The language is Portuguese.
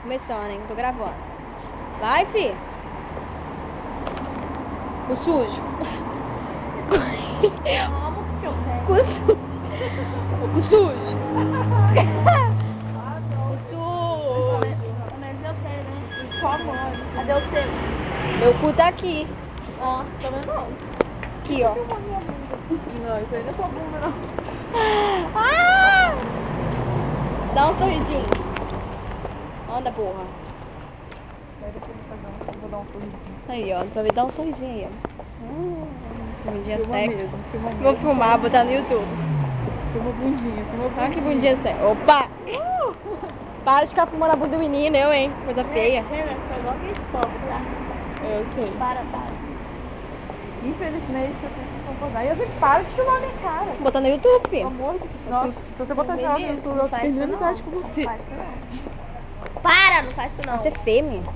Começando, hein? Tô gravando. Vai, fi. Cu sujo. Amo que eu pego. Cu sujo. O cu sujo. Cu sujo. Pelo menos eu sei, né? Só mãe. Cadê o seu? Meu cu tá aqui. Ó, tá vendo não? Aqui, ó. Não, isso aí não é sua bunda, não. Ah! Dá um sorrisinho. Anda, porra. Vou dar um sorrisinho. Aí, ó. Pra ver, dá um sorrisinho aí, ó. Bundinha Filma sexy. mesmo, filma mesmo. Vou filmar, botar no YouTube. Filma bundinha, filma bundinha. Olha que bundinha sexy. Opa! Para de ficar filmando a bunda do menino, eu, hein? Coisa feia. Foi igual aquele pobre, tá? Eu sei. Para. Infelizmente, eu tenho que concordar. E eu sempre paro de filmar minha cara. Botar no YouTube, Pelo filho. amor de Deus. Nossa, se você botar essa no YouTube, eu tenho amizade com você. Não faz isso não. Para, não faz isso não. Você é feia, menina.